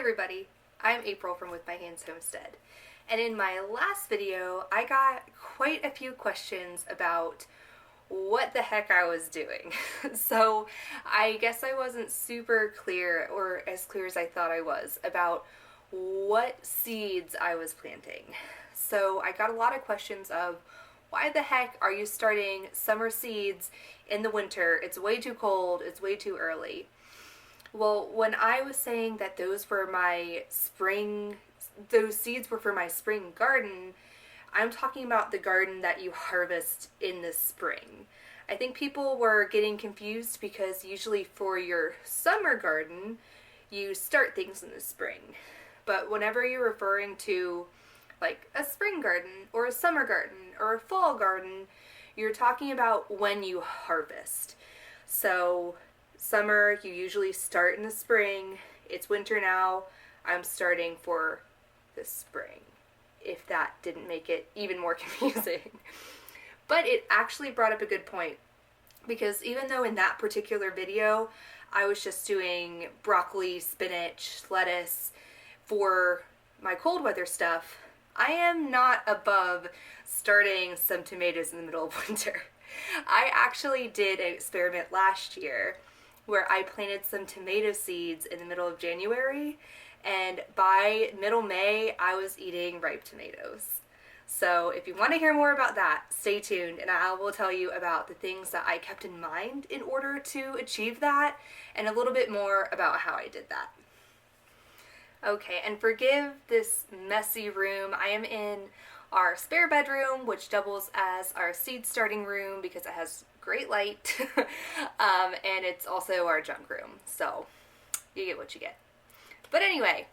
everybody, I'm April from With My Hands Homestead, and in my last video I got quite a few questions about what the heck I was doing. So I guess I wasn't super clear, or as clear as I thought I was, about what seeds I was planting. So I got a lot of questions of, why the heck are you starting summer seeds in the winter? It's way too cold, it's way too early. Well, when I was saying that those seeds were for my spring garden, I'm talking about the garden that you harvest in the spring. I think people were getting confused because usually for your summer garden, you start things in the spring. But whenever you're referring to like a spring garden or a summer garden or a fall garden, you're talking about when you harvest. So summer, you usually start in the spring. It's winter now. I'm starting for the spring, if that didn't make it even more confusing. But it actually brought up a good point, because even though in that particular video I was just doing broccoli, spinach, lettuce for my cold weather stuff, I am not above starting some tomatoes in the middle of winter. I actually did an experiment last year where I planted some tomato seeds in the middle of January, and by middle May I was eating ripe tomatoes. So if you want to hear more about that, stay tuned and I will tell you about the things that I kept in mind in order to achieve that, and a little bit more about how I did that. Okay, and forgive this messy room. I am in our spare bedroom, which doubles as our seed starting room because it has great light, and it's also our junk room, so you get what you get. But anyway,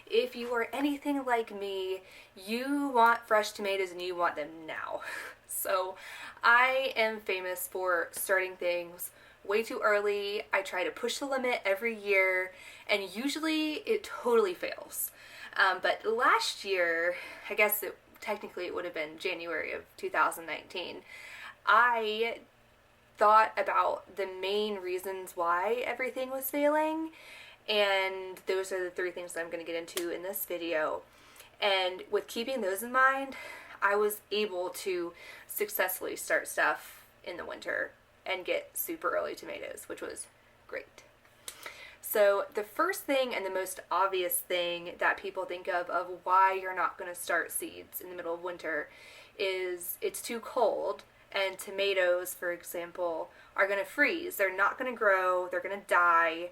if you are anything like me, you want fresh tomatoes and you want them now. So I am famous for starting things way too early. I try to push the limit every year, and usually it totally fails. But last year, I guess technically it would have been January of 2019, I thought about the main reasons why everything was failing, and those are the three things that I'm going to get into in this video. And with keeping those in mind, I was able to successfully start stuff in the winter and get super early tomatoes, which was great. So the first thing and the most obvious thing that people think of why you're not going to start seeds in the middle of winter is it's too cold, and tomatoes, for example, are going to freeze. They're not going to grow, they're going to die.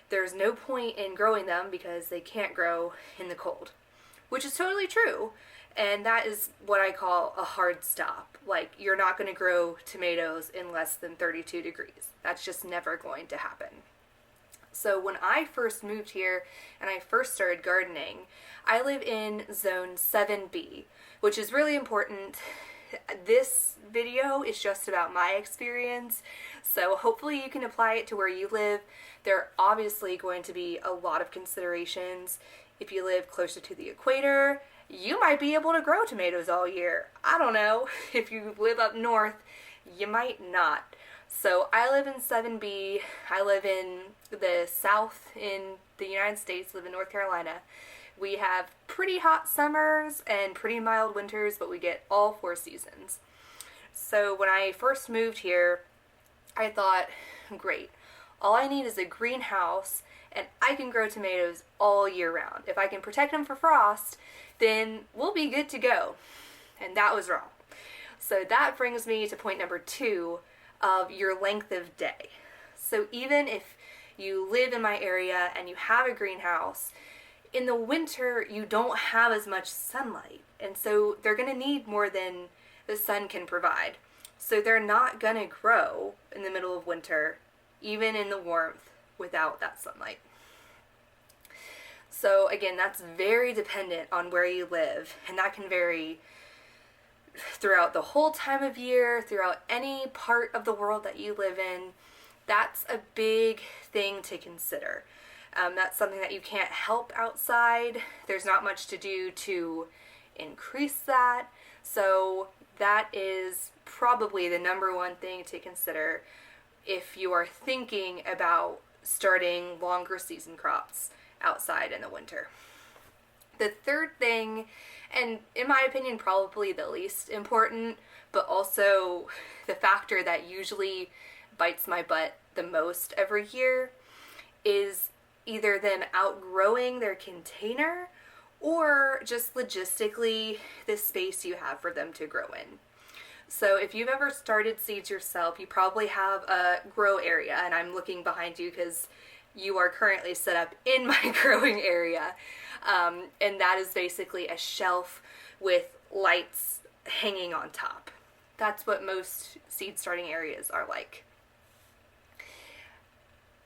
There's no point in growing them because they can't grow in the cold, which is totally true. And that is what I call a hard stop. Like, you're not going to grow tomatoes in less than 32 degrees. That's just never going to happen. So when I first moved here and I first started gardening, I live in zone 7B, which is really important. This video is just about my experience, so hopefully you can apply it to where you live. There are obviously going to be a lot of considerations. If you live closer to the equator, you might be able to grow tomatoes all year. I don't know. If you live up north, you might not. So I live in 7B. I live in the south in the United States, live in North Carolina. We have pretty hot summers and pretty mild winters, but we get all 4 seasons. So when I first moved here, I thought, great, all I need is a greenhouse and I can grow tomatoes all year round. If I can protect them from frost, then we'll be good to go. And that was wrong. So that brings me to point number 2 of your length of day. So even if you live in my area and you have a greenhouse, in the winter you don't have as much sunlight, and so they're going to need more than the sun can provide. So they're not going to grow in the middle of winter, even in the warmth, without that sunlight. So again, that's very dependent on where you live, and that can vary throughout the whole time of year, throughout any part of the world that you live in. That's a big thing to consider. That's something that you can't help outside. There's not much to do to increase that. So that is probably the number one thing to consider if you are thinking about starting longer season crops outside in the winter. The third thing, and in my opinion probably the least important, but also the factor that usually bites my butt the most every year, is either them outgrowing their container or just logistically the space you have for them to grow in. So if you've ever started seeds yourself, you probably have a grow area, and I'm looking behind you because you are currently set up in my growing area. And that is basically a shelf with lights hanging on top. That's what most seed starting areas are like.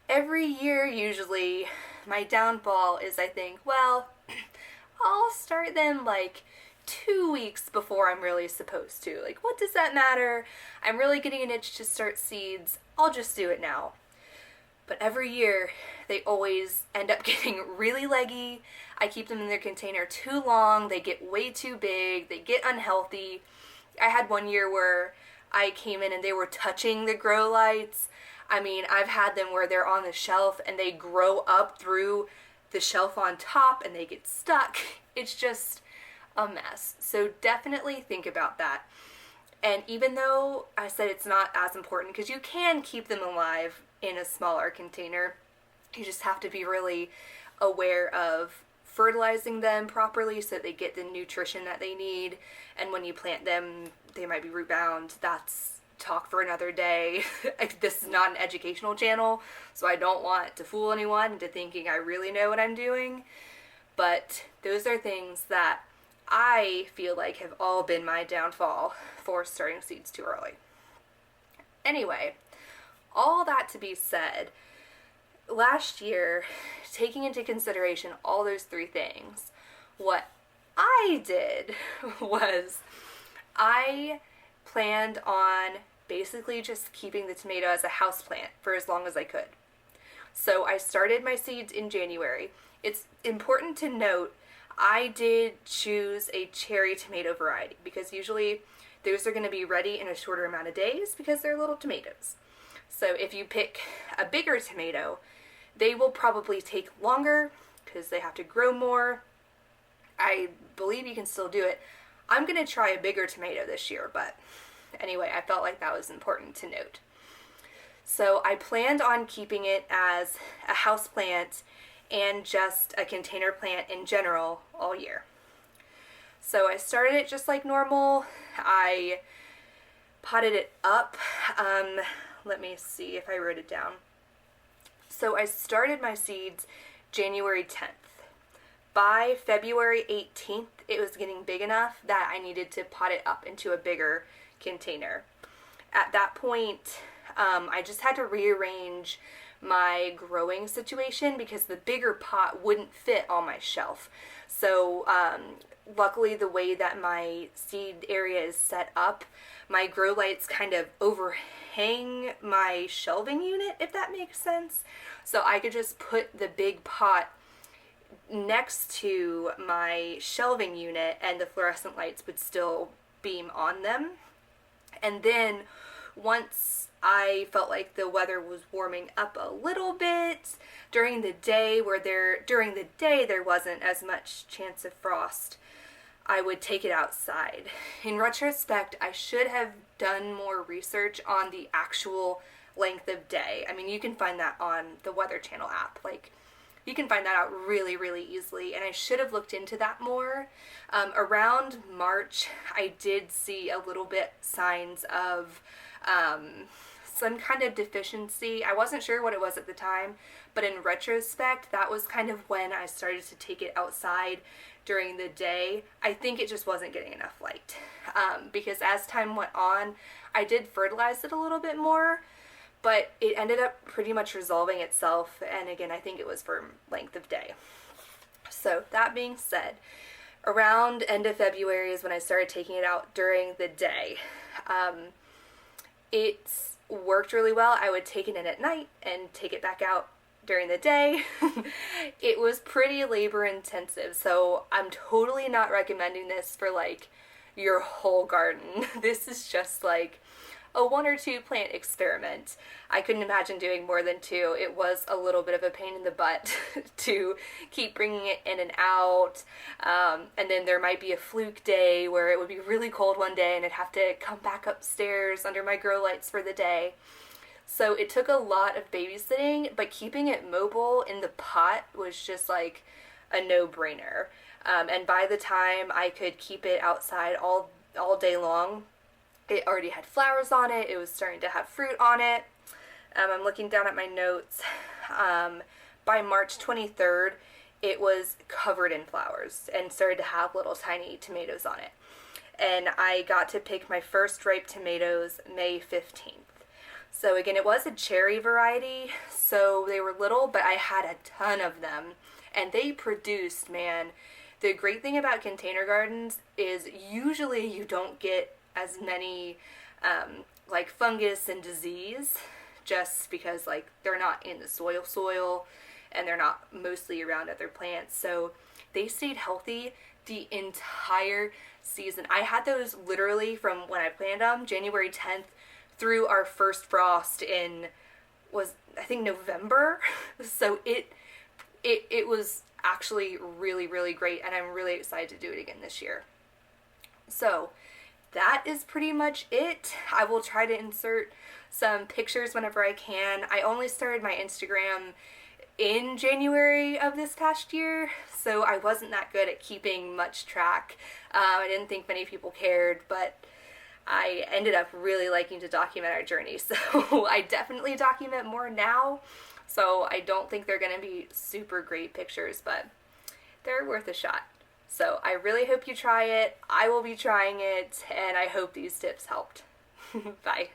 Every year, usually, my downfall is I think, well, I'll start them like 2 weeks before I'm really supposed to. Like, what does that matter? I'm really getting an itch to start seeds. I'll just do it now. But every year, they always end up getting really leggy. I keep them in their container too long. They get way too big. They get unhealthy. I had one year where I came in and they were touching the grow lights. I mean, I've had them where they're on the shelf and they grow up through the shelf on top and they get stuck. It's just a mess. So definitely think about that. And even though I said it's not as important, because you can keep them alive in a smaller container, you just have to be really aware of fertilizing them properly so that they get the nutrition that they need. And when you plant them, they might be root bound. That's talk for another day. This is not an educational channel, so I don't want to fool anyone into thinking I really know what I'm doing. But those are things that I feel like have all been my downfall for starting seeds too early. Anyway, all that to be said, last year, taking into consideration all those three things, what I did was I planned on basically just keeping the tomato as a houseplant for as long as I could. So I started my seeds in January. It's important to note I did choose a cherry tomato variety because usually those are going to be ready in a shorter amount of days because they're little tomatoes. So if you pick a bigger tomato, they will probably take longer because they have to grow more. I believe you can still do it. I'm going to try a bigger tomato this year, but anyway, I felt like that was important to note. So I planned on keeping it as a house plant and just a container plant in general all year. So I started it just like normal. I potted it up. Let me see if I wrote it down. So I started my seeds January 10th. By February 18th, it was getting big enough that I needed to pot it up into a bigger container. At that point, I just had to rearrange my growing situation because the bigger pot wouldn't fit on my shelf. So luckily the way that my seed area is set up, my grow lights kind of overhang my shelving unit, if that makes sense. So I could just put the big pot next to my shelving unit and the fluorescent lights would still beam on them. And then once I felt like the weather was warming up a little bit during the day there wasn't as much chance of frost, I would take it outside. In retrospect, I should have done more research on the actual length of day. I mean, you can find that on the Weather Channel app. Like, you can find that out really, really easily, and I should have looked into that more. Around March, I did see a little bit signs of some kind of deficiency. I wasn't sure what it was at the time, but in retrospect, that was kind of when I started to take it outside during the day. I think it just wasn't getting enough light. Because as time went on, I did fertilize it a little bit more, but it ended up pretty much resolving itself, and again, I think it was for length of day. So that being said, around end of February is when I started taking it out during the day. It's worked really well. I would take it in at night and take it back out during the day. It was pretty labor intensive, so I'm totally not recommending this for like your whole garden. This is just like a 1 or 2 plant experiment. I couldn't imagine doing more than 2. It was a little bit of a pain in the butt to keep bringing it in and out. And then there might be a fluke day where it would be really cold one day and I'd have to come back upstairs under my grow lights for the day. So it took a lot of babysitting, but keeping it mobile in the pot was just like a no-brainer. And by the time I could keep it outside all day long, it already had flowers on it. It was starting to have fruit on it. I'm looking down at my notes. By March 23rd, it was covered in flowers and started to have little tiny tomatoes on it. And I got to pick my first ripe tomatoes May 15th. So again, it was a cherry variety, so they were little, but I had a ton of them. And they produced, man. The great thing about container gardens is usually you don't get as many like fungus and disease, just because like they're not in the soil and they're not mostly around other plants. So they stayed healthy the entire season. I had those literally from when I planted them, January 10th, through our first frost in, was I think November. So it was actually really, really great, and I'm really excited to do it again this year. So that is pretty much it. I will try to insert some pictures whenever I can. I only started my Instagram in January of this past year, so I wasn't that good at keeping much track. I didn't think many people cared, but I ended up really liking to document our journey, so I definitely document more now. So I don't think they're going to be super great pictures, but they're worth a shot. So I really hope you try it. I will be trying it, and I hope these tips helped. Bye.